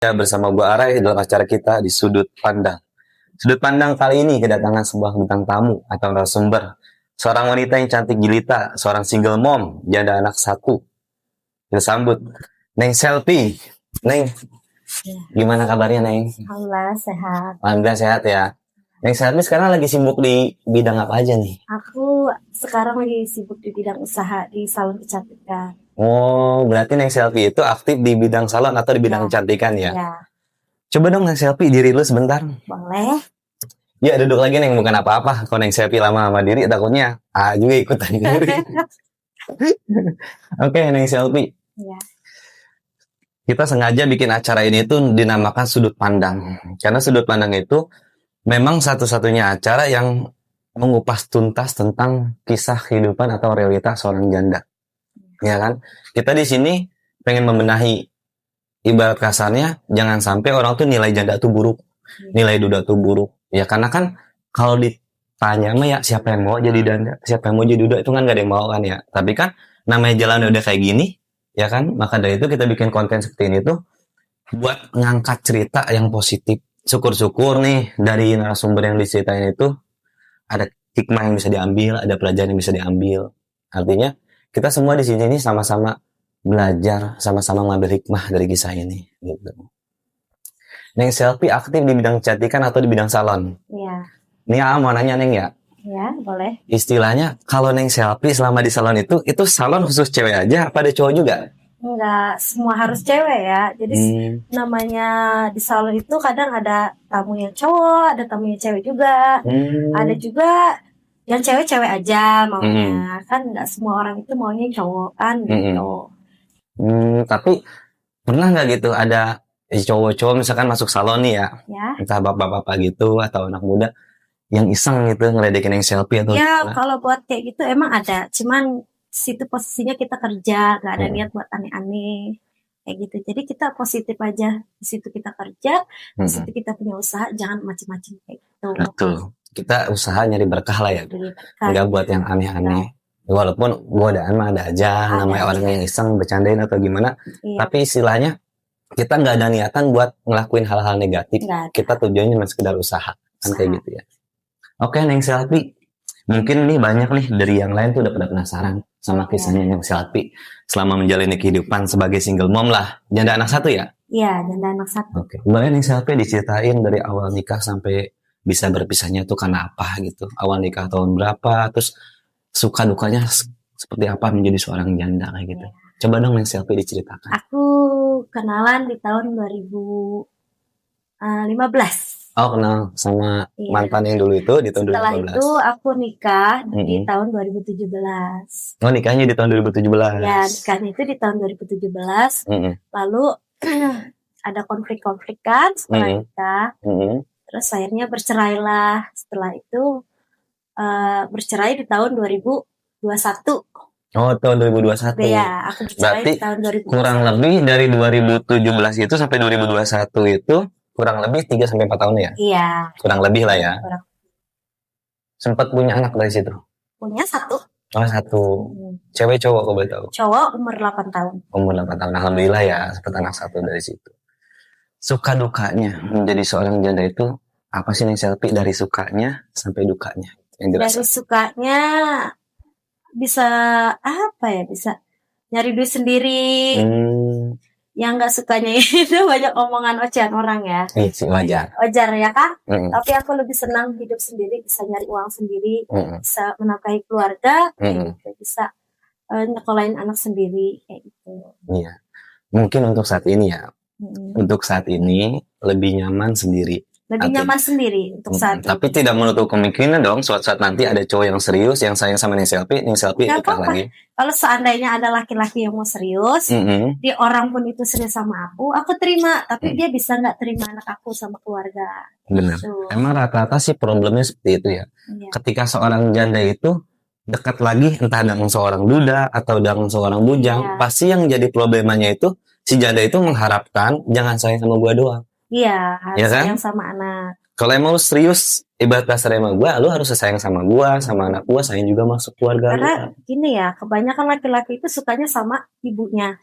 Ya, bersama Bu Arai dalam acara kita di Sudut Pandang. Sudut Pandang kali ini kedatangan sebuah bintang tamu atau narasumber. Seorang wanita yang cantik jelita, seorang single mom, janda anak satu. Kita sambut Neng Selfie. Neng, gimana kabarnya Neng? Alhamdulillah sehat. Alhamdulillah sehat ya. Neng Selfie sekarang lagi sibuk di bidang apa aja nih? Aku sekarang lagi sibuk di bidang usaha di salon kecantikan. Oh, berarti Neng Selfie itu aktif di bidang salon atau di bidang kecantikan ya? Ya, Coba dong Neng Selfie diri lu sebentar. boleh. Ya duduk lagi Neng, bukan apa-apa. Kalau Neng Selfie lama-lama diri takutnya juga ikutan diri. Oke, Neng Selfie. Ya, Kita sengaja bikin acara ini tuh dinamakan Sudut Pandang. Karena Sudut Pandang itu memang satu-satunya acara yang mengupas tuntas tentang kisah kehidupan atau realitas seorang janda. Ya kan? Kita di sini pengen membenahi, ibarat kasarnya jangan sampai orang tuh nilai janda tuh buruk, nilai duda tuh buruk. Ya karena kan kalau ditanya mah ya siapa yang mau jadi janda, siapa yang mau jadi duda, itu kan gak ada yang mau kan ya. Tapi kan namanya jalan udah kayak gini, ya kan? Maka dari itu kita bikin konten seperti ini tuh buat ngangkat cerita yang positif. Syukur-syukur nih dari narasumber yang diceritain itu ada hikmah yang bisa diambil, ada pelajaran yang bisa diambil. Artinya kita semua di sini sama-sama belajar, sama-sama ngambil hikmah dari kisah ini. Gitu. Neng Selfie aktif di bidang kecantikan atau di bidang salon? ya, Nih mau nanya Neng ya. ya, boleh. Istilahnya kalau Neng Selfie selama di salon itu salon khusus cewek aja apa ada cowok juga? Enggak semua harus cewek ya. Jadi namanya di salon itu kadang ada tamu yang cowok, ada tamu yang cewek juga. Ada juga yang cewek-cewek aja maunya. Kan enggak semua orang itu maunya cowok kan gitu. Tapi pernah nggak gitu ada cowok-cowok misalkan masuk salon nih ya, entah bapak-bapak gitu atau anak muda yang iseng gitu ngeledekin Neng Selfie atau ya gimana? Kalau buat kayak gitu emang ada, cuman situ posisinya kita kerja, gak ada niat buat aneh-aneh kayak gitu. Jadi kita positif aja, di situ kita kerja, di situ kita punya usaha, jangan macam-macam kayak gitu. Betul, kita usaha nyari berkah lah ya, nggak buat yang aneh-aneh. Walaupun godaan mah ada aja, namanya orang yang iseng bercandain atau gimana, tapi istilahnya kita nggak ada niatan buat ngelakuin hal-hal negatif. Kita tujuannya cuma sekedar usaha, kan kayak gitu ya. Oke, Neng Selfie, mungkin nih banyak nih dari yang lain tuh udah pada penasaran sama kisahnya Neng Selfie selama menjalani kehidupan sebagai single mom lah, janda anak satu ya? Iya, janda anak satu. Oke, boleh Neng Selfie diceritain dari awal nikah sampai bisa berpisahnya tuh karena apa gitu? Awal nikah tahun berapa? Terus suka dukanya seperti apa menjadi seorang janda kayak gitu? Coba dong Neng Selfie diceritakan. Aku kenalan di tahun 2015. Oh, kenal sama mantan yang dulu itu di tahun 2015. Setelah itu aku nikah di tahun 2017. Oh, nikahnya di tahun 2017. Ya, nikahnya itu di tahun 2017. Lalu ada konflik-konflik kan setelah nikah. Terus akhirnya bercerailah. Setelah itu bercerai di tahun 2021. Oh, tahun 2021. Ya, aku bercerai di tahun 2021. Kurang lebih dari 2017 itu sampai 2021 itu kurang lebih 3-4 tahun ya? Iya. Kurang lebih lah ya. Sempat punya anak dari situ? Punya 1. Oh, 1. Cewek cowok kok boleh tahu? Cowok umur 8 tahun. Umur 8 tahun. Alhamdulillah ya, sempat anak 1 dari situ. Suka dukanya menjadi seorang janda itu apa sih Neng Selfie dari sukanya sampai dukanya? Yang dari sukanya bisa apa ya? Bisa nyari duit sendiri. Yang nggak sukanya itu banyak omongan ocehan orang ya. Wajar. Wajar ya kan? Tapi aku lebih senang hidup sendiri, bisa nyari uang sendiri, bisa menafkahi keluarga, bisa nyekolahin anak sendiri kayak gitu. Iya. Mungkin untuk saat ini ya. Untuk saat ini lebih nyaman sendiri. Lebih nyaman sendiri untuk saat Tapi tidak menutup kemungkinan dong suatu saat nanti ada cowok yang serius yang sayang sama Neng Selfie nikah lagi. Kalau seandainya ada laki-laki yang mau serius, dia orang pun itu serius sama aku terima. Tapi dia bisa nggak terima anak aku sama keluarga. Benar. Emang rata-rata sih problemnya seperti itu ya. Ketika seorang janda itu dekat lagi entah dengan seorang duda atau dengan seorang bujang, pasti yang jadi problemanya itu si janda itu mengharapkan jangan sayang sama gua doang. Iya, harus sayang sama anak. Kalau emang lu serius ibarat kasar sama gue, lu harus sayang sama gue, sama anak gue, sayang juga masuk keluarga lu. Karena gini ya, kebanyakan laki-laki itu sukanya sama ibunya.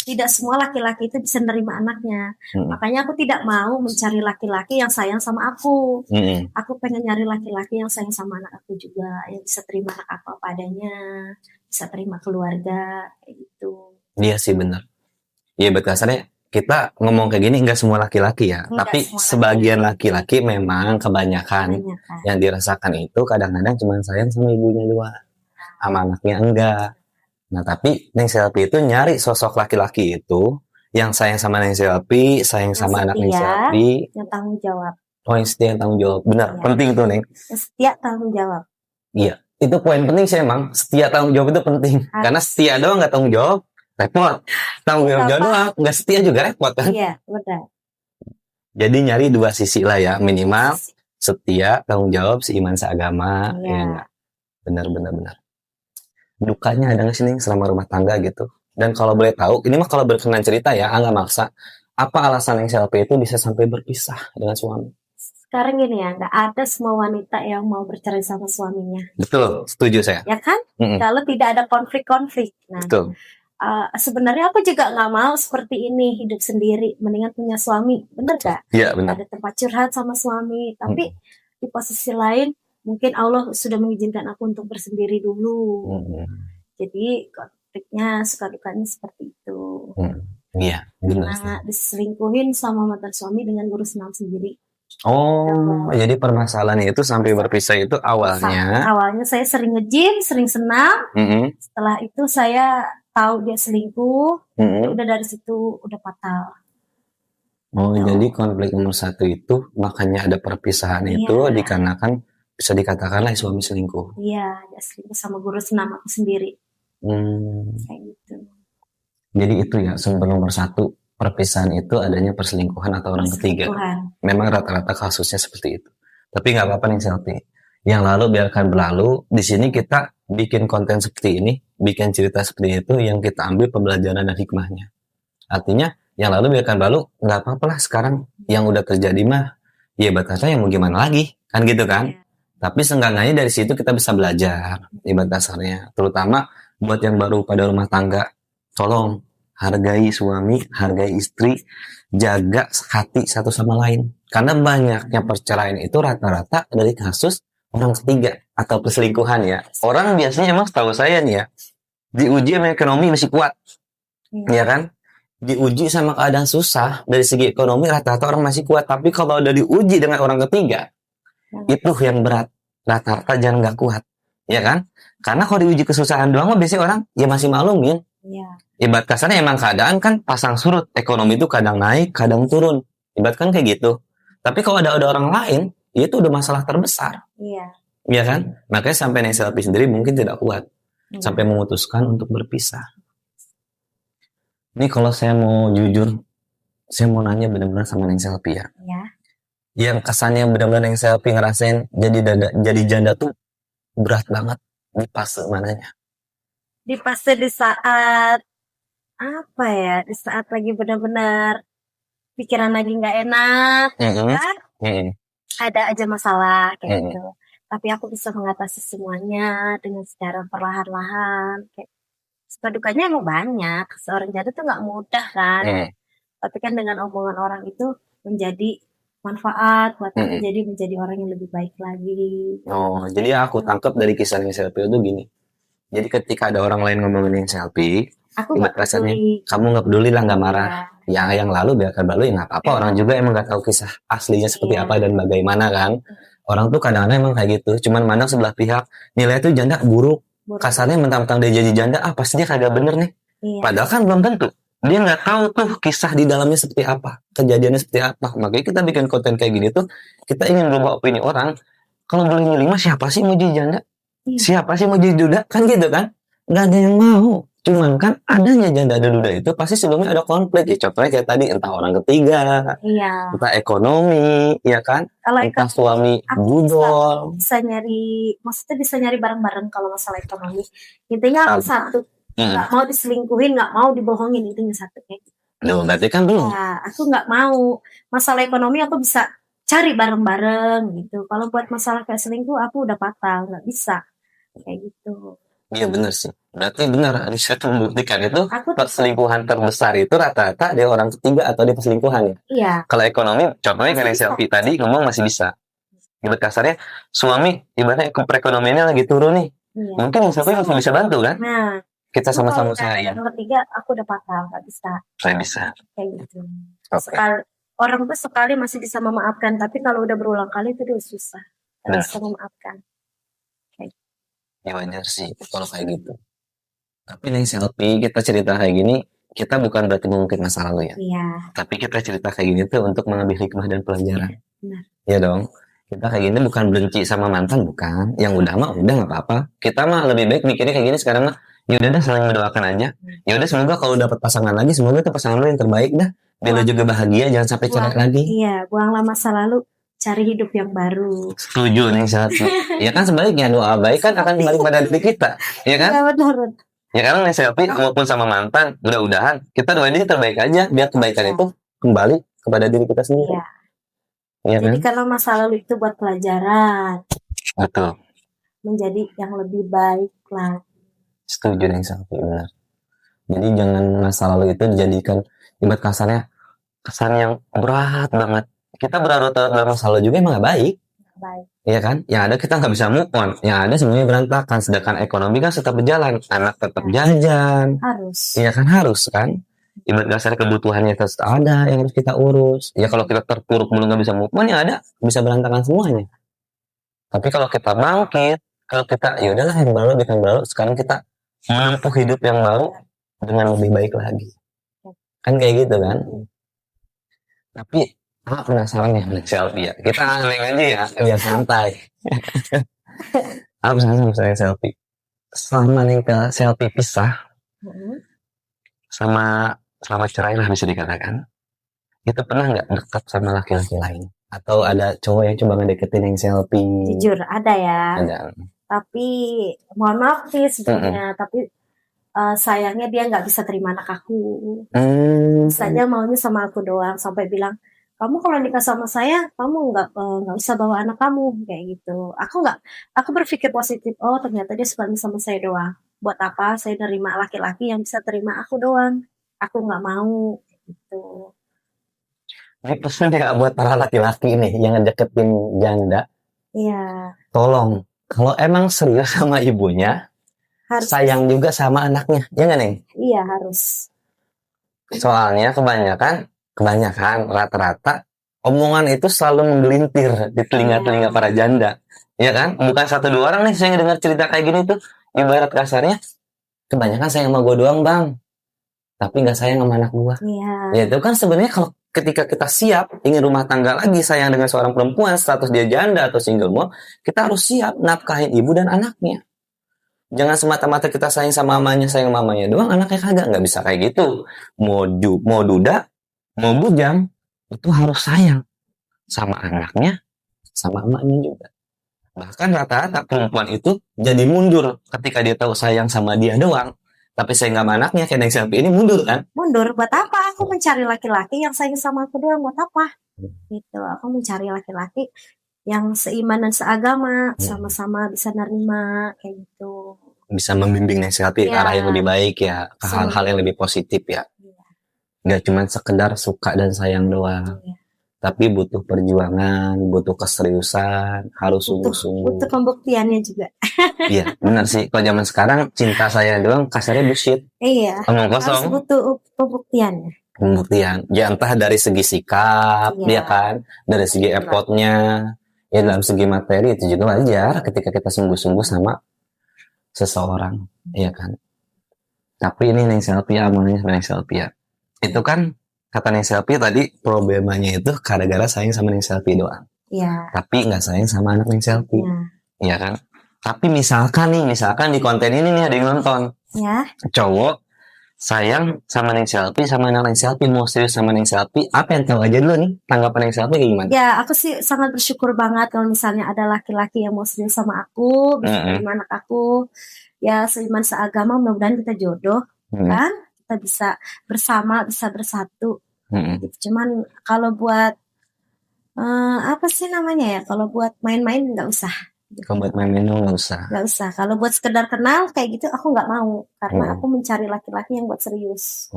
Tidak semua laki-laki itu bisa nerima anaknya. Makanya aku tidak mau mencari laki-laki yang sayang sama aku. Aku pengen nyari laki-laki yang sayang sama anak aku juga, yang bisa terima anak aku apa adanya, bisa terima keluarga, kayak gitu. Iya sih benar. Iya ibarat kasarnya kita ngomong kayak gini nggak semua laki-laki ya, Nggak tapi semua sebagian laki-laki memang kebanyakan yang dirasakan itu kadang-kadang cuma sayang sama ibunya doang, sama anaknya enggak. Nah tapi Neng Selfie itu nyari sosok laki-laki itu yang sayang sama Neng Selfie, sayang Yang sama anak Neng setia, Selfie, yang tanggung jawab. oh yang setia yang tanggung jawab, benar Iya. penting tuh Neng. Yang setia tanggung jawab. Iya, itu poin penting sih emang, setia tanggung jawab itu penting, karena setia doang nggak tanggung jawab repot, tanggung jawab doang nggak setia juga repot kan. Iya, benar. Jadi nyari dua sisi lah ya, minimal setia, tanggung jawab, seiman seagama. Iya. Ya enggak? Benar. Dukanya ada nggak sih nih selama rumah tangga gitu? Dan kalau boleh tahu, ini mah kalau berkenan cerita ya, nggak maksa. Apa alasan yang selfie itu bisa sampai berpisah dengan suami? Sekarang gini ya, nggak ada semua wanita yang mau bercerai sama suaminya. Betul, setuju saya. Ya kan? Kalau tidak ada konflik-konflik. Nah, betul. Sebenarnya aku juga nggak mau seperti ini, hidup sendiri, mendingan punya suami, bener gak? Iya benar. Ada tempat curhat sama suami, tapi di posisi lain mungkin Allah sudah mengizinkan aku untuk bersendiri dulu. Jadi konfliknya, suka dukanya seperti itu. Iya benar. Nah, diselingkuhin sama mantan suami dengan ngurus senam sendiri. Oh, jadi permasalahannya itu sampai berpisah itu awalnya. Awalnya saya sering nge-gym, sering senam. Setelah itu saya tahu dia selingkuh, udah dari situ udah fatal. Oh, jadi konflik nomor satu itu makanya ada perpisahan itu dikarenakan bisa dikatakanlah suami selingkuh. Iya, dia selingkuh sama guru senam aku sendiri. Kayak gitu. Jadi itu ya sumber nomor satu perpisahan itu adanya perselingkuhan atau orang ketiga. Memang rata-rata kasusnya seperti itu. Tapi nggak apa-apa nih Selfie. Yang lalu biarkan berlalu. Di sini kita bikin konten seperti ini, bikin cerita seperti itu yang kita ambil pembelajaran dan hikmahnya. Artinya yang lalu biarkan berlalu, nggak apa-apa lah sekarang yang udah terjadi mah, ya batasnya yang mau gimana lagi, kan gitu kan? Tapi seenggaknya dari situ kita bisa belajar, ibarat dasarnya. Terutama buat yang baru pada rumah tangga, tolong hargai suami, hargai istri, jaga hati satu sama lain. Karena banyaknya perceraian itu rata-rata dari kasus orang ketiga atau perselingkuhan ya. Orang biasanya emang setahu saya nih ya, diuji sama ekonomi masih kuat, ya kan? Diuji sama keadaan susah dari segi ekonomi rata-rata orang masih kuat. Tapi kalau udah diuji dengan orang ketiga, itu yang berat, rata-rata jangan nggak kuat, ya kan? Karena kalau diuji kesusahan doang, biasanya orang ya masih maklumin. Ibarat kasarnya emang keadaan kan pasang surut, ekonomi itu kadang naik, kadang turun. Ibarat kan kayak gitu. Tapi kalau ada orang lain, itu udah masalah terbesar. Iya kan? Makanya sampai Neng Selfie sendiri mungkin tidak kuat. Sampai memutuskan untuk berpisah. Ini kalau saya mau jujur, saya mau nanya benar-benar sama Neng Selfie ya. Yang kesannya benar-benar Neng Selfie ngerasain jadi janda tuh berat banget. Di fase mananya? Di fase di saat apa ya? Di saat lagi benar-benar pikiran lagi nggak enak, ada aja masalah kayak gitu. Tapi aku bisa mengatasi semuanya dengan secara perlahan-lahan. Kayak suka dukanya emang banyak. Seorang janda tuh nggak mudah kan. Tapi kan dengan omongan orang itu menjadi manfaat buat aku, jadi menjadi orang yang lebih baik lagi. Oh, jadi aku tangkap dari kisah Neng Selfie itu gini. Jadi ketika ada orang lain ngomongin Neng Selfie, aku nggak peduli. Kamu nggak peduli lah, nggak marah. Yang lalu biarkan berlalu ya nggak apa-apa. Orang juga emang nggak tahu kisah aslinya seperti apa dan bagaimana kan. Orang tuh kadang-kadang emang kayak gitu. Cuman mandang sebelah pihak, nilai tuh janda buruk. Kasarnya mentang-mentang dia jadi janda, pasti dia kagak bener nih. Padahal kan belum tentu. Dia nggak tahu tuh kisah di dalamnya seperti apa, kejadiannya seperti apa. Makanya kita bikin konten kayak gini tuh, kita ingin berubah opini orang. Kalau boleh milih mah siapa sih mau jadi janda? Siapa sih mau jadi duda? Kan gitu kan? Nggak ada yang mau. Cuman kan adanya janda dan duda itu pasti sebelumnya ada konflik. Ya contohnya kayak tadi, entah orang ketiga, entah ekonomi, ya kan? Kalau entah suami budol. Bisa nyari, maksudnya bisa nyari bareng-bareng kalau masalah ekonomi. Intinya aku satu. Nggak mau diselingkuhin, nggak mau dibohongin, intinya satu kayak gitu. Loh, berarti kan belum. Aku nggak mau masalah ekonomi, aku bisa cari bareng-bareng gitu. Kalau buat masalah kayak selingkuh, aku udah patah, nggak bisa kayak gitu. Iya benar sih. Berarti benar riset membuktikan itu Aku perselingkuhan terbesar itu rata-rata dia orang ketiga atau dia perselingkuhan ya. iya Kalau ekonomi, contohnya masih kayak bisa. Selfie tadi ngomong masih bisa. Ibarat kasarnya, suami ibaratnya perekonomiannya lagi turun nih. Iya. Mungkin yang Selfie masih bisa bantu kan? Nah, Kita cuma sama-sama kalau udah usaha ya. yang ketiga, aku udah patah, nggak bisa Saya bisa. kayak gitu. Oke. Sekali orang tuh sekali masih bisa memaafkan, tapi kalau udah berulang kali itu udah susah. Nggak Nah. bisa memaafkan. Ya wajar sih kalau kayak gitu. Tapi nih Selfie, kita cerita kayak gini, kita bukan berarti mengungkit masa lalu ya. Iya, Tapi kita cerita kayak gini tuh untuk mengambil hikmah dan pelajaran. benar. Ya dong. Kita kayak gini bukan benci sama mantan, bukan. Yang udah mah udah nggak apa-apa. Kita mah lebih baik mikirnya kayak gini sekarang mah. Ya udah dah saling mendoakan aja. Ya udah semoga kalau dapat pasangan lagi, semoga itu pasangan lo yang terbaik dah. Biar lo juga bahagia, jangan sampai cerai lagi. Iya, buanglah masa lalu, cari hidup yang baru. Setuju nih Selfie. Ya kan sebaliknya doa baik kan akan kembali pada diri kita, ya kan? Iya benar. Ya kan nih Selfie, walaupun sama mantan, udah-udahan kita doain dia terbaik aja, biar kebaikan itu kembali kepada diri kita sendiri. Iya. Ya kan? Jadi karena masa lalu itu buat pelajaran, Betul. menjadi yang lebih baik lah. Setuju nih Selfie, benar. Jadi jangan masa lalu itu dijadikan ibarat kasarnya kesan yang berat banget. Kita berlarut dalam masa lalu juga emang gak baik. Baik. Iya kan? Yang ada kita nggak bisa move on. Yang ada semuanya berantakan. Sedangkan ekonomi kan tetap berjalan. Anak tetap jajan. Harus. Iya kan harus kan? Ibarat dasar kebutuhannya tetap ada yang harus kita urus. Ya kalau kita terpuruk mulu nggak bisa move on, yang ada bisa berantakan semuanya. Tapi kalau kita bangkit, kalau kita ya udahlah yang baru bikin baru. Sekarang kita menempuh hidup yang baru dengan lebih baik lagi. Kan kayak gitu kan? Tapi penasaran ya dengan Selfie ya. Kita aneh aja ya, biar santai. Penasaran sama Selfie. Selama nih ke Selfie pisah, selama cerai lah bisa dikatakan, itu pernah nggak dekat sama laki-laki lain? Atau ada cowok yang coba ngedeketin yang Selfie? Jujur ada ya. Ada. Tapi mohon maaf sih sebenarnya. Tapi sayangnya dia nggak bisa terima anak aku. Saja maunya sama aku doang, sampai bilang, kamu kalau nikah sama saya, kamu nggak usah bawa anak kamu kayak gitu. Aku berpikir positif. Oh ternyata dia suka sama saya doang. Buat apa saya nerima laki-laki yang bisa terima aku doang? Aku nggak mau gitu. Ini pesan ya buat para laki-laki nih yang ngedeketin janda. Iya. Tolong, kalau emang serius sama ibunya, harus sayang juga sama anaknya, ya nggak Neng? Iya harus. Soalnya kebanyakan rata-rata omongan itu selalu menggelintir di telinga-telinga para janda, ya kan? Bukan satu dua orang nih saya dengar cerita kayak gini tuh, ibarat kasarnya kebanyakan sayang sama gue doang bang, tapi nggak sayang sama anak gue. Iya. Ya itu kan sebenarnya kalau ketika kita siap ingin rumah tangga lagi, sayang dengan seorang perempuan, status dia janda atau single mom, kita harus siap nafkahin ibu dan anaknya. Jangan semata-mata kita sayang sama mamanya doang, anaknya kagak. Nggak bisa kayak gitu. Mau duda, mau bujang, itu harus sayang sama anaknya, sama emaknya juga. Bahkan rata-rata perempuan itu jadi mundur ketika dia tahu sayang sama dia doang. Tapi sayang sama anaknya, kayak yang Selfie ini mundur kan? Mundur, buat apa? Aku mencari laki-laki yang sayang sama aku doang, buat apa? Gitu, aku mencari laki-laki yang seiman dan seagama, sama-sama bisa nerima, kayak gitu. Bisa membimbing Selfie ke arah yang lebih baik ya, ke hal-hal yang lebih positif ya. Nggak cuma sekedar suka dan sayang doang. Tapi butuh perjuangan, butuh keseriusan, harus sungguh-sungguh. Butuh pembuktiannya juga. Iya, benar sih. Kalau zaman sekarang cinta saya doang kasarnya bullshit. Iya. Omong kosong. Harus butuh pembuktiannya. Pembuktian. Ya entah dari segi sikap, ya kan, dari segi effortnya, ya dalam segi materi itu juga wajar ketika kita sungguh-sungguh sama seseorang, ya kan. Tapi ini Neng Selfie, amalnya Neng Selfie ya. Itu kan kata Neng Selfie tadi problemanya itu gara-gara sayang sama Neng Selfie doang. Iya. Tapi nggak sayang sama anak Neng Selfie. Iya kan? Tapi misalkan di konten ini nih ada yang nonton. Ya. Cowok sayang sama Neng Selfie, sama anak Neng Selfie, mau serius sama Neng Selfie. Apa yang tahu aja dulu nih tanggapan Neng Selfie kayak gimana? Ya, aku sih sangat bersyukur banget kalau misalnya ada laki-laki yang mau serius sama aku, bisa terima anak aku. Ya, seiman seagama, mudah-mudahan kita jodoh, kan? Kita bisa bersama, bisa bersatu. Gitu. Cuman kalau buat Apa sih namanya ya? Kalau buat main-main nggak usah. Kalau buat main minum nggak usah. Nggak usah. Kalau buat sekedar kenal kayak gitu aku nggak mau karena Hmm. aku mencari laki-laki yang buat serius.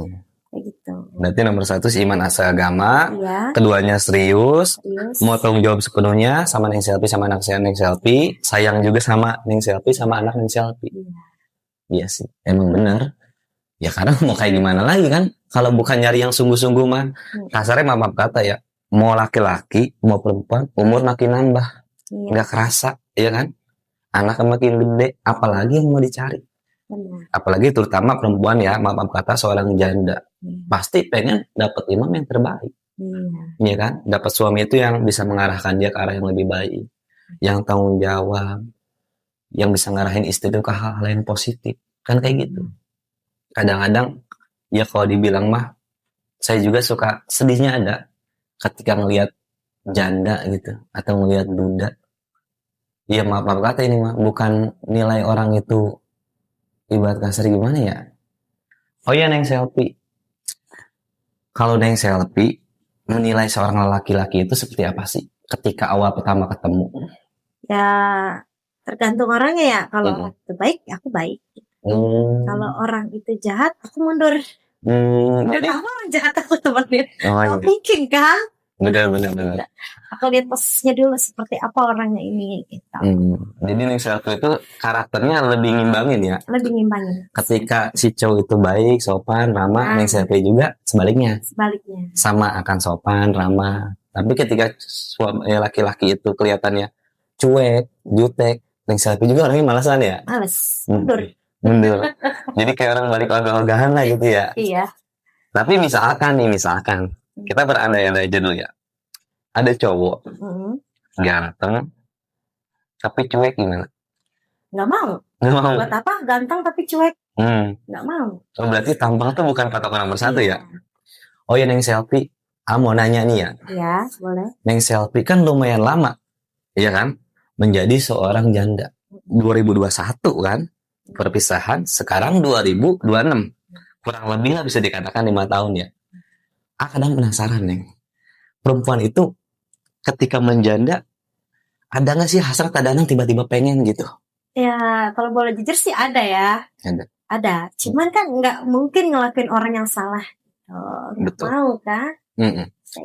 Kayak gitu. Berarti nomor 1 sih iman seagama, Iya, keduanya serius, serius. mau tanggung jawab sepenuhnya sama Neng Selfie sama anak saya Neng Selfie, sayang juga sama Neng Selfie sama anak Neng Selfie. Iya. Iya sih, emang bener. Ya karena mau kayak gimana lagi kan? Kalau bukan nyari yang sungguh-sungguh mah, kasarnya mama kata ya, mau laki-laki, mau perempuan, umur makin nambah, Iya, nggak kerasa, ya kan? Anak makin gede, apalagi yang mau dicari. benar. Apalagi terutama perempuan ya, maaf kata seorang janda, pasti pengen dapat imam yang terbaik. Iya. Iya kan? Dapat suami itu yang bisa mengarahkan dia ke arah yang lebih baik, yang tanggung jawab, yang bisa ngarahin istri itu ke hal-hal yang positif. Kan kayak gitu. Kadang-kadang ya kalau dibilang mah, saya juga suka sedihnya ada ketika ngelihat janda gitu atau ngelihat duda. Iya maaf kata ini mah bukan nilai orang itu ibarat kasar gimana ya. Oh iya Neng Selfie. Kalau Neng Selfie menilai seorang laki-laki itu seperti apa sih ketika awal pertama ketemu? Ya tergantung orangnya ya. Kalau orang itu baik, aku baik. Kalau orang itu jahat, aku mundur. Jadi Kalau orang jahat aku temenin. oh, iya. Mungkin kan? Benar. Aku lihat posisinya dulu seperti apa orangnya ini gitu. Jadi Neng Selfie itu karakternya lebih ngimbangin ya. Lebih ngimbangin. Ketika si cowok itu baik, sopan, ramah, Neng Selfie juga sebaliknya. Sama akan sopan, ramah. Tapi ketika laki-laki itu kelihatannya cuek, jutek, Neng Selfie juga orangnya malasan ya. Males, mundur. Jadi kayak orang balik ogah-ogahan lah gitu ya. Iya. Tapi misalkan kita berandai-andai aja dulu ya. Ada cowok ganteng, tapi cuek gimana? Nggak mau. Buat apa ganteng tapi cuek? Nggak mau. Oh, berarti tampang tuh bukan patokan nomor 1 ya? Oh ya Neng Selfie, mau nanya nih ya. Iya, boleh. Neng Selfie kan lumayan lama, iya kan? Menjadi seorang janda. 2021 kan? Perpisahan, sekarang 2026. Kurang lebih lah bisa dikatakan 5 tahun ya. Kadang penasaran Neng. Perempuan itu ketika menjanda, ada nggak sih hasrat kadang tiba-tiba pengen gitu? Ya, kalau boleh jujur sih ada ya. Ada. Cuman kan nggak mungkin ngelakuin orang yang salah. Betul. Mau kan?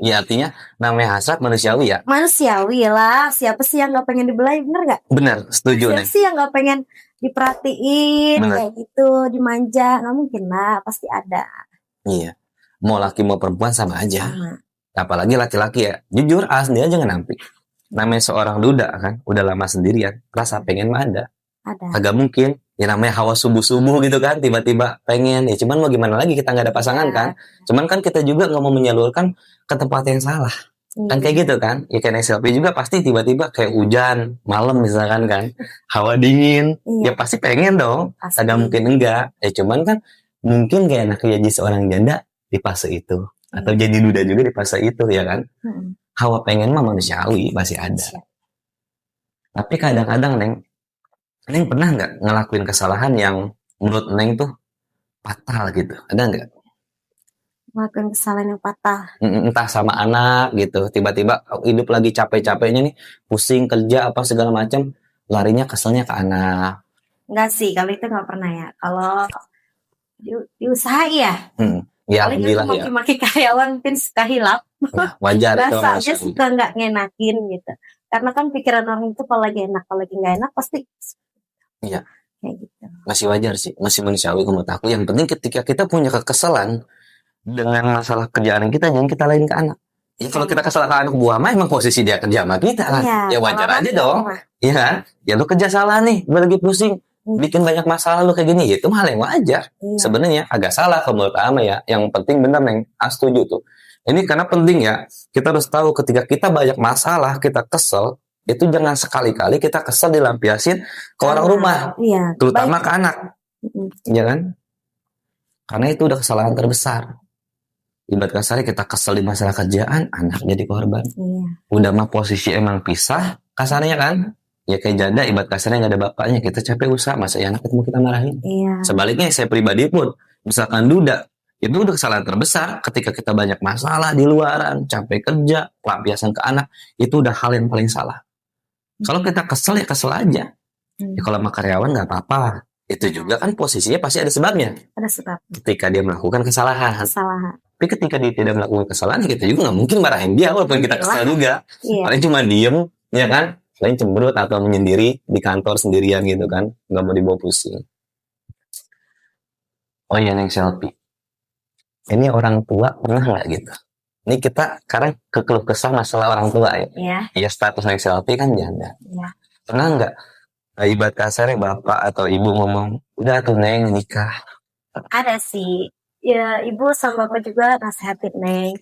Ya artinya namanya hasrat manusiawi ya. Manusiawi lah. Siapa sih yang nggak pengen dibelai? Bener nggak? Bener, setuju Siapa sih yang nggak pengen diperhatiin kayak gitu, dimanja? Nggak mungkin lah, pasti ada. Iya. Mau laki mau perempuan sama aja. Apalagi laki-laki ya. Jujur asli aja nggak nampik. Namanya seorang duda kan, udah lama sendirian, rasa pengen mah ada. Agak mungkin. Ya namanya hawa subuh-subuh gitu kan, tiba-tiba pengen. Ya cuman mau gimana lagi, kita nggak ada pasangan kan. Cuman kan kita juga nggak mau menyalurkan ke tempat yang salah. Kan kayak gitu kan. Ya kayak Selfie juga pasti tiba-tiba kayak hujan, malam misalkan kan. Hawa dingin. Ya pasti pengen dong. Agak mungkin enggak. Ya cuman kan mungkin kayak enaknya jadi seorang janda di fase itu. Atau jadi duda juga di fase itu ya kan. Hawa pengen mah manusiawi, masih ada. Tapi kadang-kadang Neng pernah nggak ngelakuin kesalahan yang menurut Neng tuh fatal gitu? Ada nggak? Ngelakuin kesalahan yang fatal? Entah sama anak gitu. Tiba-tiba hidup lagi capek-capeknya nih, pusing kerja apa segala macam, larinya keselnya ke anak. Enggak sih, kalau itu nggak pernah ya. Kalau diusahain ya. Ya alhamdulillah ya. Maki-maki karyawan mungkin suka hilap. Ya, wajar itu. Rasanya suka nggak ngenakin gitu. Karena kan pikiran orang itu kalau lagi enak, kalau lagi nggak enak pasti. Iya. Kayak gitu. Masih wajar sih, masih manusiawi menurut aku. Yang penting ketika kita punya kekesalan dengan masalah kerjaan kita, jangan kita lain ke anak. Ya kalau kita kesal ke anak buah mah emang posisi dia kerja sama kita kan. Ya wajar aja dong. Iya kan? Ya lu kerja salah nih, lu lagi pusing, bikin banyak masalah lu kayak gini, itu hal yang wajar. Sebenarnya agak salah kalau menurut Ama ya. Yang penting benar Neng, setuju tuh. Ini karena penting ya, kita harus tahu ketika kita banyak masalah, kita kesel, itu jangan sekali-kali kita kesel dilampiasin ke orang rumah, terutama ke anak, ya kan? Karena itu udah kesalahan terbesar. Ibarat kasarnya kita kesel di masalah kerjaan, anak jadi korban. Udah mah posisi emang pisah, kasarnya kan? Ya kayak janda, ibarat kasarnya nggak ada bapaknya, kita capek usaha, masa ya anak ketemu kita marahin. Sebaliknya saya pribadi pun, misalkan duda, Itu udah kesalahan terbesar ketika kita banyak masalah di luaran, capek kerja, pelampiasan ke anak, itu udah hal yang paling salah. Kalau kita kesel ya kesel aja. Ya, kalau sama karyawan nggak apa-apa. Itu juga kan posisinya pasti ada sebabnya. Ada sebab. Ketika dia melakukan kesalahan. Kesalahan. Tapi ketika dia tidak melakukan kesalahan, kita juga nggak mungkin marahin dia walaupun kita kesal juga. Iya. Paling cuma diem, ya kan? Paling cemberut atau menyendiri di kantor sendirian gitu kan. Nggak mau dibawa pusing. Oh iya, Neng Selfie. Ini orang tua pernah nggak gitu? Ini kita sekarang kekeluh kesah masalah orang tua ya. Iya. Ya status Neng Selfie kan janda. Iya. Pernah nggak ibarat kasarnya bapak atau ibu ngomong, udah tuh Neng nikah? Ada sih. Ya, ibu sama bapak juga nasihatin Neng.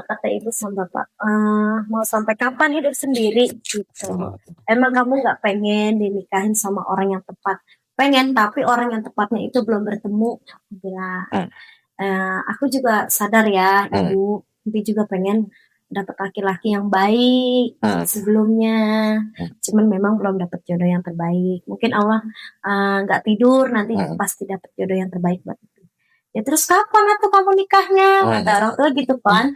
Kata ibu sama bapak, mau sampai kapan hidup sendiri gitu. Emang kamu nggak pengen dinikahin sama orang yang tepat? Pengen, tapi orang yang tepatnya itu belum bertemu. Aku bilang, aku juga sadar ya, ibu juga pengen dapat laki-laki yang baik sebelumnya. Cuman memang belum dapat jodoh yang terbaik. Mungkin Allah nggak tidur, nanti pasti dapat jodoh yang terbaik buat itu. Ya terus kapan tuh kamu nikahnya? Kata orang tua gitu kan.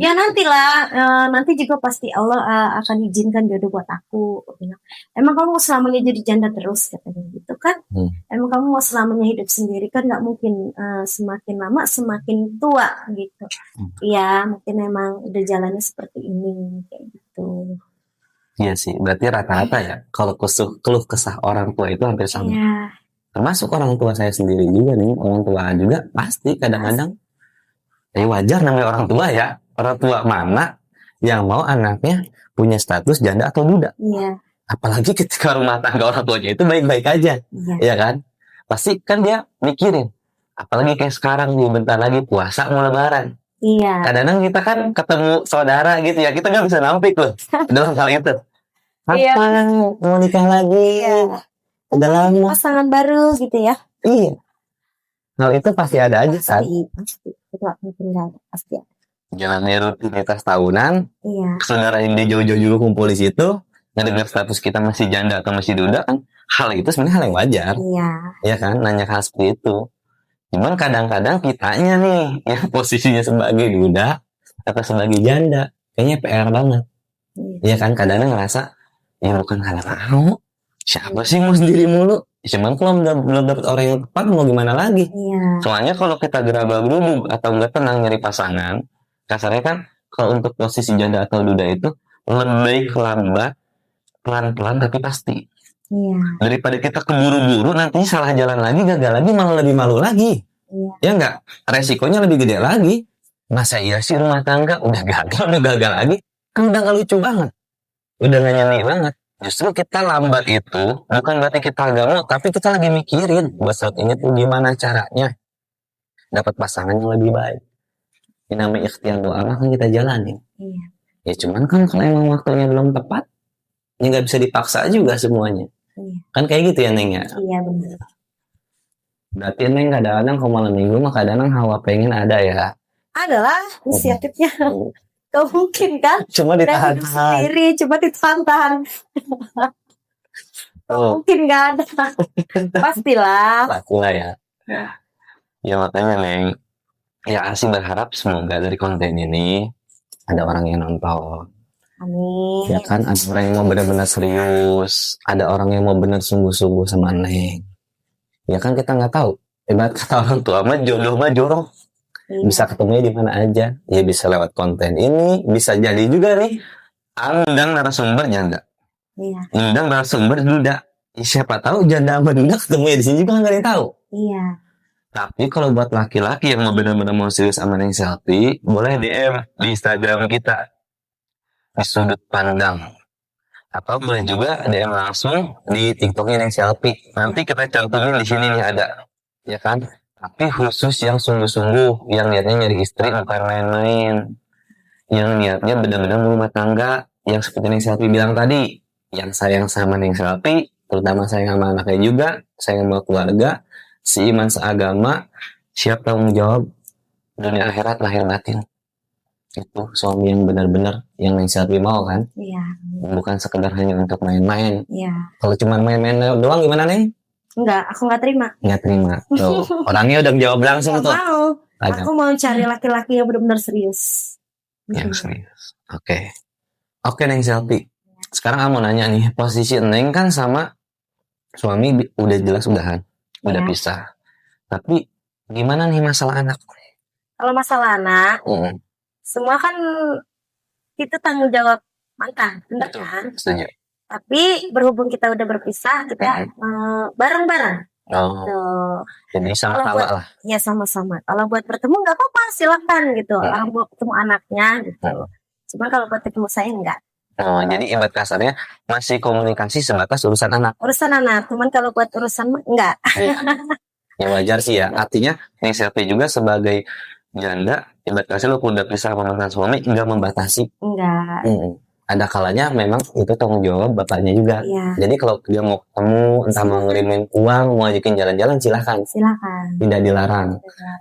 Ya nantilah, nanti juga pasti Allah akan izinkan jodoh buat aku. Emang kamu mau selamanya jadi janda terus katanya gitu kan? Emang kamu mau selamanya hidup sendiri kan? Nggak mungkin, semakin lama semakin tua gitu. Iya, mungkin emang udah jalannya seperti ini kayak gitu. Iya sih, berarti rata-rata ya kalau keluh kesah orang tua itu hampir sama. Iya. Termasuk orang tua saya sendiri juga nih, orang tua juga pasti kadang-kadang wajar namanya orang tua ya. Orang tua mana yang mau anaknya punya status janda atau duda? Iya. Apalagi ketika rumah tangga orang tuanya itu baik-baik aja, ya kan? Pasti kan dia mikirin. Apalagi kayak sekarang nih, bentar lagi puasa mau lebaran. Iya. Kadang-kadang kita kan ketemu saudara gitu ya, kita nggak bisa nampik loh dalam hal itu. Kapan mau nikah lagi? Iya. Udah lama. Pasangan baru gitu ya? Iya. Hal itu pasti ada aja kan? Pasti. Itu gak mungkin gak ada. Pasti ada. Jalan rutinitas tahunan. Iya. Saudara ini jauh-jauh dulu kumpul di situ. Ngedengar status kita masih janda atau masih duda kan? Hal itu sebenarnya hal yang wajar. Iya. Ya kan? Nanya hal seperti itu. Cuman kadang-kadang kitanya nih yang posisinya sebagai duda atau sebagai janda kayaknya PR banget. Iya kan? Kadang-kadang ngerasa ya bukan hal mau. Siapa sih mau sendiri mulu? Cuman kalau belum dapat orang yang tepat mau gimana lagi? Iya. Soalnya kalau kita gerabah-gerubuk atau nggak tenang nyari pasangan, kasarnya kan kalau untuk posisi janda atau duda itu lebih lambat, pelan-pelan tapi pasti. Iya. Daripada kita keburu-buru nanti salah jalan lagi, gagal lagi, malah lebih malu lagi. Iya. Ya nggak? Resikonya lebih gede lagi. Masa iya sih rumah tangga udah gagal lagi? Kan udah nggak lucu banget. Udah nggak nyanyi banget. Justru kita lambat itu bukan berarti kita gak mau, tapi kita lagi mikirin buat saat ini tuh gimana caranya dapat pasangan yang lebih baik. Ini namanya ikhtiar doa kan kita jalanin. Iya. Ya cuman kan kalau emang waktunya belum tepat, ya nggak bisa dipaksa juga semuanya. Iya. Kan kayak gitu ya Neng ya. Iya benar. Berarti Neng kadang-kadang kalau malam minggu mah kadang-kadang hawa pengen ada ya. Adalah inisiatifnya. Gak mungkin kan? Cuma ditahan sendiri, cuma ditahan. Mungkin gak ada. Pastilah. Pastilah ya. Ya makanya Neng, ya Asi berharap semoga dari konten ini ada orang yang nonton. Amin. Ya kan, ada orang yang mau benar-benar serius, ada orang yang mau benar sungguh-sungguh sama Neng. Ya kan kita nggak tahu. Ibarat kata orang tua mah jodoh mah jorok. Iya. Bisa ketemunya di mana aja. Ya bisa lewat konten ini, bisa jadi juga nih undang narasumber janda. Iya. Undang narasumber duda. Ya, siapa tahu janda sama duda ketemunya di sini juga nggak ada yang tahu. Iya. Tapi kalau buat laki-laki yang mau benar-benar mau serius sama Neng Selfie, boleh DM di Instagram kita di sudut pandang. Atau boleh juga DM langsung di TikToknya Neng Selfie. Nanti kita cantumin di sini nih ada, ya kan? Tapi khusus yang sungguh-sungguh, yang niatnya nyari istri bukan main-main, yang niatnya benar-benar rumah tangga, yang seperti Neng Selfie bilang tadi, yang sayang sama Neng Selfie, terutama sayang sama anaknya juga, sayang sama keluarga, seiman seagama, siap tanggung jawab dunia akhirat lahir batin. Itu suami yang benar-benar yang Neng Selfie mau kan? Iya. Bukan sekedar hanya untuk main-main. Iya. Kalau cuma main-main doang gimana Neng? Enggak, aku nggak terima. Nggak terima. Tuh, orangnya udah jawab langsung Nggak tuh. mau. Aku mau cari laki-laki yang benar-benar serius. Yang serius. Oke, Neng Selfie. Sekarang aku mau nanya nih, posisi Neng kan sama suami udah jelas udahan, udah pisah. Tapi gimana nih masalah anak? Kalau masalah anak, semua kan itu tanggung jawab mantan, benar kan? Setuju. Tapi berhubung kita udah berpisah, kita bareng-bareng. Gitu. Jadi sama-sama lah. Ya sama-sama. Kalau buat bertemu nggak apa-apa, silakan gitu. Orang mau ketemu anaknya gitu. Cuma kalau buat ketemu saya enggak. Jadi ibarat kasarnya masih komunikasi sebatas urusan anak. Urusan anak, cuman kalau buat urusan enggak. Ya wajar sih ya. Artinya yang Selfie juga sebagai janda, ibarat kasarnya lu udah pisah sama mantan suami, enggak membatasi. Enggak. Ada kalanya memang itu tanggung jawab bapaknya juga. Jadi kalau dia mau ketemu, entah mau ngirimin uang, mau ajakin jalan-jalan, silahkan. Tidak dilarang.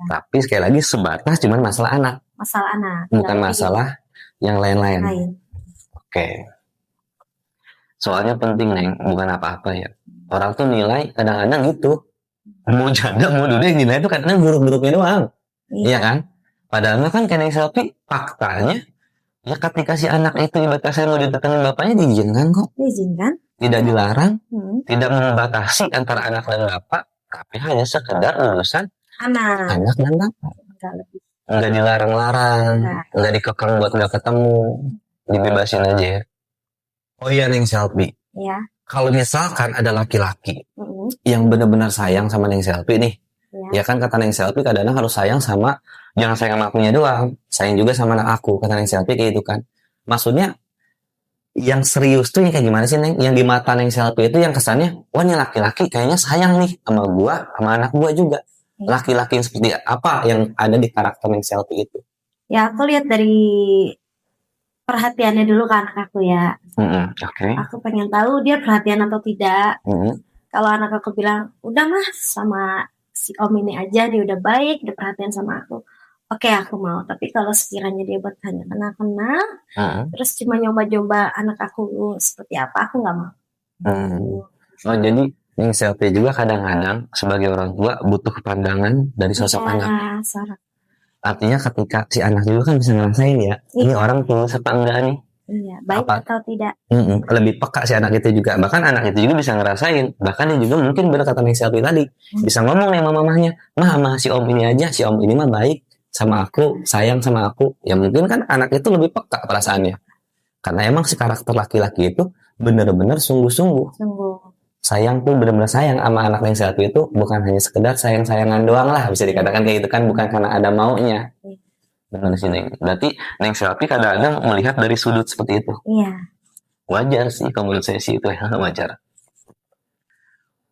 Tapi sekali lagi sebatas cuman masalah anak. Masalah anak. Bukan masalah yang lain-lain. Oke. Soalnya penting, Neng, bukan apa-apa ya. Orang tuh nilai kadang-kadang gitu. Mau janda, mau duda yang nilai itu kadang buruk-buruknya doang. Iya kan? Padahal kan kayak Selfie, faktanya ya ketika si anak itu ibarat saya mau didatengin bapaknya diizinkan kok. Diizinkan. Tidak dilarang. Tidak membatasi antara anak dan bapak. Tapi hanya sekedar urusan anak dan bapak. Enggak dilarang-larang. Enggak dikekang buat enggak ketemu. Dibebasin aja ya. Oh iya, Neng Selfie. Iya. Kalau misalkan ada laki-laki yang benar-benar sayang sama Neng Selfie nih. Ya kan kata Neng Selfie kadang-kadang harus sayang sama, jangan sayang sama akunya doang, sayang juga sama anak aku, kata Neng Selfie kayak gitu kan. Maksudnya yang serius tuh yang kayak gimana sih, Neng? Yang di mata Neng Selfie itu yang kesannya, wah ini laki-laki kayaknya sayang nih sama gua, sama anak gua juga. Laki-laki yang seperti apa yang ada di karakter Neng Selfie itu? Ya aku lihat dari perhatiannya dulu ke anak aku ya. Aku pengen tahu dia perhatian atau tidak. Kalau anak aku bilang, udah mas sama si om ini aja, dia udah baik, dia perhatian sama aku. Oke, aku mau. Tapi kalau sekiranya dia buat hanya kenal-kenal, terus cuma nyoba-nyoba anak aku seperti apa, aku nggak mau. Oh jadi Neng Selfie juga kadang-kadang sebagai orang tua butuh pandangan dari sosok anak. Artinya ketika si anak juga kan bisa ngerasain ya, ini orang tulus apa enggak nih? Iya, baik atau tidak. Lebih peka si anak itu juga. Bahkan anak itu juga bisa ngerasain. Bahkan dia juga mungkin benar kata Neng Selfie tadi. Bisa ngomong nih sama mamahnya, mah si om ini aja, si om ini mah baik sama aku, sayang sama aku. Ya mungkin kan anak itu lebih peka perasaannya. Karena emang si karakter laki-laki itu benar-benar sungguh-sungguh. Sayang tuh benar-benar sayang sama anak Neng Selfie itu bukan hanya sekedar sayang-sayangan doang lah, bisa dikatakan kayak gitu kan, bukan karena ada maunya. Benar sih, Neng. Berarti Neng Selfie kadang-kadang melihat dari sudut seperti itu. Iya. Wajar sih, kalau menurut saya sih itu ya, wajar.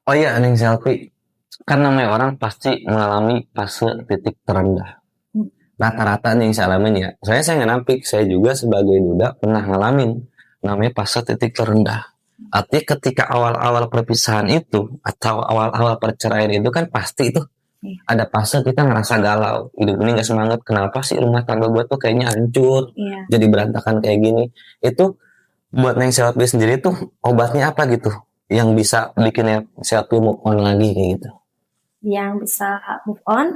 Oh iya, Neng Selfie, karena namanya orang pasti mengalami fase titik terendah. Rata-rata nih yang saya alamin ya. Saya nggak nampik, saya juga sebagai duda pernah ngalamin namanya fase titik terendah. Artinya ketika awal-awal perpisahan itu atau awal-awal perceraian itu kan pasti itu ada fase kita ngerasa galau, hidup ini nggak semangat, kenapa sih rumah tangga gue tuh kayaknya hancur, jadi berantakan kayak gini. Itu buat Neng Selfie sendiri tuh obatnya apa gitu yang bisa bikin Selfie move on lagi kayak gitu? Yang bisa move on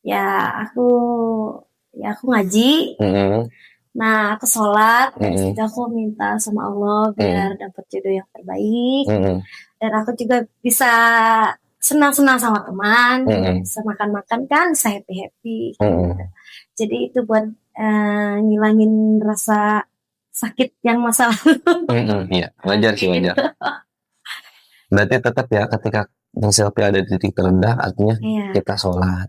ya aku ngaji. Nah, aku sholat, dan aku minta sama Allah biar dapat jodoh yang terbaik. Dan aku juga bisa senang-senang sama teman, bisa makan-makan kan, bisa happy-happy. Jadi itu buat ngilangin rasa sakit yang masa lalu. Iya, wajar sih, wajar. Berarti tetap ya ketika Selfie ada di titik terendah, artinya kita sholat,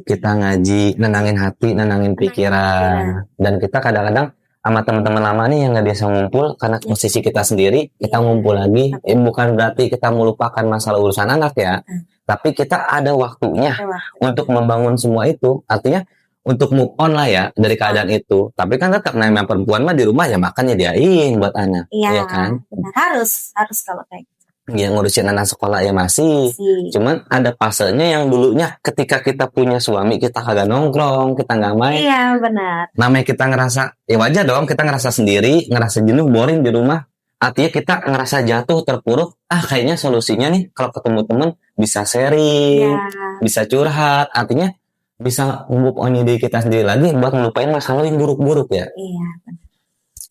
kita ngaji, nenangin hati, nenangin pikiran. Dan kita kadang-kadang sama teman-teman lama nih yang nggak biasa ngumpul karena posisi kita sendiri, kita ngumpul lagi. Bukan berarti kita melupakan masalah urusan anak ya, tapi kita ada waktunya untuk membangun semua itu. Artinya untuk move on lah ya dari keadaan itu. Tapi kan tetap namanya perempuan mah di rumah ya makannya diain buat anak, ya kan? Benar, harus kalau kayak gitu. Ya ngurusin anak sekolah ya masih. Cuman ada fasenya yang dulunya ketika kita punya suami kita kagak nongkrong, kita nggak main. Iya benar. Namanya kita ngerasa, ya wajar dong kita ngerasa sendiri, ngerasa jenuh, boring di rumah. artinya kita ngerasa jatuh, terpuruk, kayaknya solusinya nih kalau ketemu temen bisa sharing, bisa curhat, artinya bisa move on diri kita sendiri lagi buat ngelupain masalah yang buruk-buruk ya. Iya.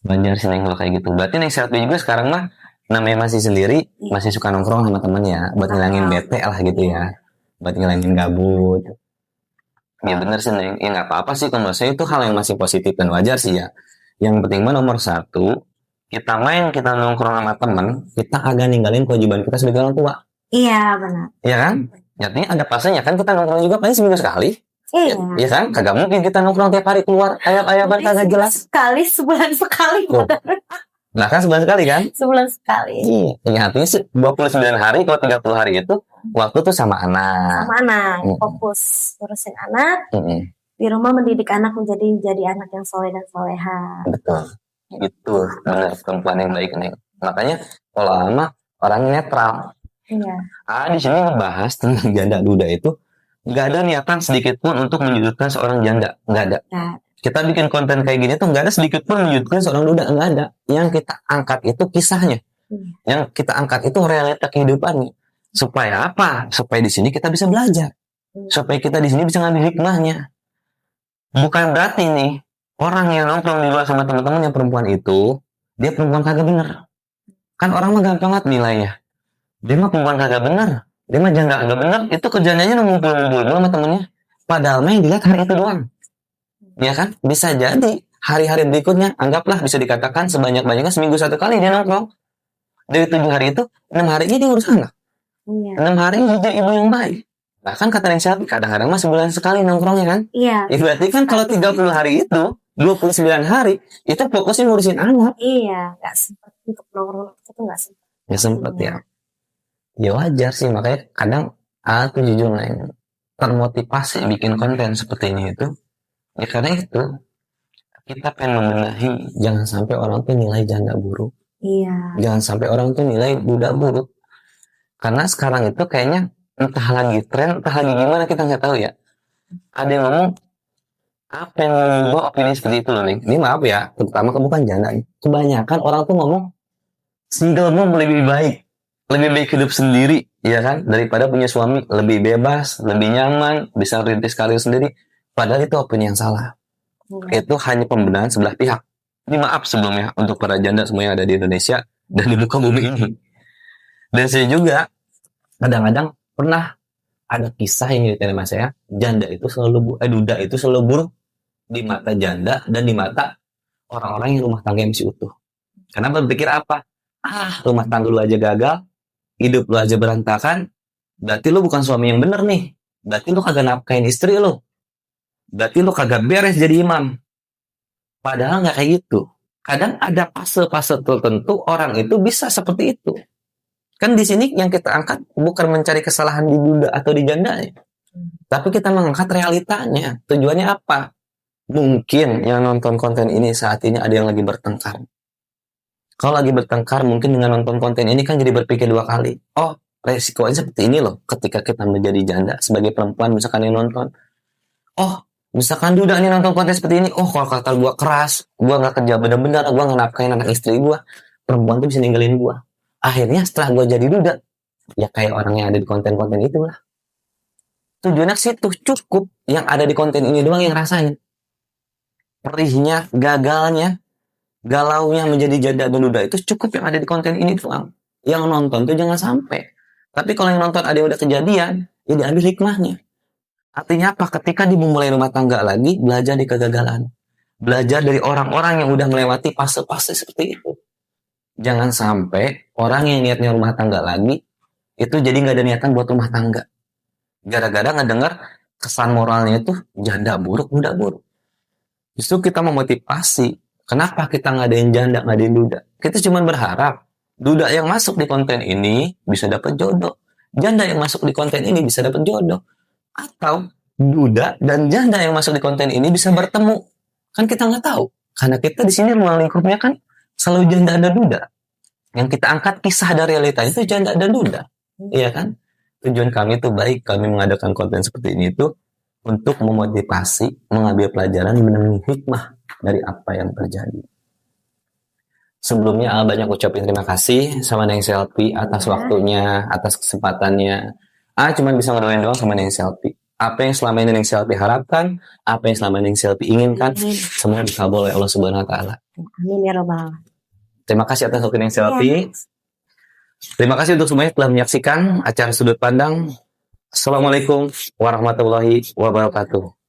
Banyak sih Neng kalau kayak gitu. Berarti Neng Selvi juga sekarang mah namanya masih sendiri, masih suka nongkrong sama temen ya, buat ngilangin bete lah gitu ya, buat ngilangin gabut. Ya bener sih Neng, ya nggak apa-apa sih kalau menurut saya itu hal yang masih positif dan wajar sih ya. Yang penting mah nomor satu, kita nongkrong sama temen, kita agak ninggalin kewajiban kita sebagai orang tua. Iya benar. Iya kan? Artinya ada pasanya kan kita nongkrong juga paling seminggu sekali. Iya. Iya kan? Kagak mungkin kita nongkrong tiap hari keluar ayam-ayaman kagak jelas. Sebulan sekali. Nah kan sebulan sekali kan? Sebulan sekali. Iya. Ya, artinya 29 hari kalau 30 hari itu waktu tuh sama anak. Sama anak. Fokus urusin anak. Di rumah mendidik anak jadi anak yang soleh dan soleha. Betul. Itu benar perempuan yang baik nih. Makanya kalau lama orang netral. Iya. Di sini ngebahas tentang janda duda itu nggak ada niatan sedikit pun untuk menyudutkan seorang janda, nggak ada. Kita bikin konten kayak gini tuh nggak ada sedikit pun menyudutkan seorang duda, nggak ada. Yang kita angkat itu kisahnya, yang kita angkat itu realita kehidupannya. Supaya apa? Supaya di sini kita bisa belajar, supaya kita di sini bisa ngambil hikmahnya. Bukan berarti nih orang yang nongkrong di luar sama teman-teman yang perempuan itu dia perempuan kagak bener. Kan orang mah gampang banget nilainya. Dia mah perempuan kagak bener, dia mah janda kagak bener. Itu kerjanya ngumpul-ngumpul sama temennya. Padahal mah yang dilihat hari itu doang. Ya kan? Bisa jadi hari-hari berikutnya anggaplah bisa dikatakan sebanyak-banyaknya seminggu 1 kali dia nongkrong. Dari 7 hari itu 6 hari ini dia ngurus anak. 6 hari ini jadi ibu yang baik. Bahkan kata yang siapa kadang-kadang mah sebulan sekali nongkrongnya kan? Iya. Berarti kan kalau 30 hari itu 29 hari itu fokusnya ngurusin anak. Iya, nggak sempat untuk nongkrong itu nggak sempat. Ya sempat ya. Ya wajar sih, makanya kadang tuh jujur lain termotivasi bikin konten seperti ini itu ya karena itu kita pengen membenahi jangan sampai orang tuh nilai janda buruk. Iya. Jangan sampai orang tuh nilai duda buruk. Karena sekarang itu kayaknya entah lagi tren, entah lagi gimana kita nggak tahu ya. Ada yang ngomong apa yang membuat opini seperti itu loh nih. Ini maaf ya, terutama kamu kan janda. Kebanyakan orang tuh ngomong single mom lebih baik hidup sendiri, ya kan, daripada punya suami, lebih bebas, lebih nyaman, bisa rintis karir sendiri. Padahal itu opini yang salah. Itu hanya pembenahan sebelah pihak. Ini maaf sebelumnya untuk para janda semua yang ada di Indonesia dan di muka bumi ini. Dan saya juga kadang-kadang pernah ada kisah yang diceritain sama saya, duda itu selalu buruk di mata janda dan di mata orang-orang yang rumah tangga masih utuh. Kenapa berpikir apa? Rumah tangga lu aja gagal, hidup lu aja berantakan, berarti lu bukan suami yang bener nih. Berarti lu kagak nafkain istri lu. Berarti lu kagak beres jadi imam. Padahal nggak kayak gitu. Kadang ada fase-fase tertentu orang itu bisa seperti itu. Kan di sini yang kita angkat bukan mencari kesalahan di duda atau di jandanya. Tapi kita mengangkat realitanya. Tujuannya apa? Mungkin yang nonton konten ini saat ini ada yang lagi bertengkar. Kalau lagi bertengkar, mungkin dengan nonton konten ini kan jadi berpikir 2 kali. Resikonya seperti ini loh. Ketika kita menjadi janda sebagai perempuan, misalkan yang nonton. Misalkan duda nih nonton konten seperti ini. Kalau kata gue keras, gue gak kerja bener-bener, gue gak nafkain anak istri gue, perempuan tuh bisa ninggalin gue. Akhirnya setelah gue jadi duda, ya kayak orang yang ada di konten-konten itu lah. Tujuannya situ cukup yang ada di konten ini doang yang rasain. Perihnya, gagalnya, galaunya menjadi janda dan duda itu cukup yang ada di konten ini doang. Yang nonton tuh jangan sampai. Tapi kalau yang nonton ada yang udah kejadian, ya diambil hikmahnya. Artinya apa? Ketika dimulai rumah tangga lagi, belajar di kegagalan. Belajar dari orang-orang yang udah melewati fase-fase seperti itu. Jangan sampai orang yang niatnya rumah tangga lagi, itu jadi gak ada niatan buat rumah tangga. Gara-gara ngedengar kesan moralnya itu janda buruk, duda buruk. Justru kita memotivasi. Kenapa kita ngadain janda, ngadain duda? Kita cuma berharap duda yang masuk di konten ini bisa dapat jodoh. Janda yang masuk di konten ini bisa dapat jodoh. Atau duda dan janda yang masuk di konten ini bisa bertemu. Kan kita nggak tahu. Karena kita di sini ruang lingkupnya kan selalu janda dan duda. Yang kita angkat kisah dari realita itu janda dan duda. Iya kan? Tujuan kami itu baik. Kami mengadakan konten seperti ini itu untuk memotivasi, mengambil pelajaran, mengambil hikmah dari apa yang terjadi. Sebelumnya banyak ucapin terima kasih sama Neng Selfie atas waktunya, atas kesempatannya. Cuman bisa ngedoain doang sama Neng Selfie. Apa yang selama ini Neng Selfie harapkan, apa yang selama ini Neng Selfie inginkan, semua dikabul oleh Allah Subhanahu Wa Taala. Amin ya robbal alamin. Terima kasih atas waktu Neng Selfie. Terima kasih untuk semuanya telah menyaksikan acara Sudut Pandang. Assalamualaikum warahmatullahi wabarakatuh.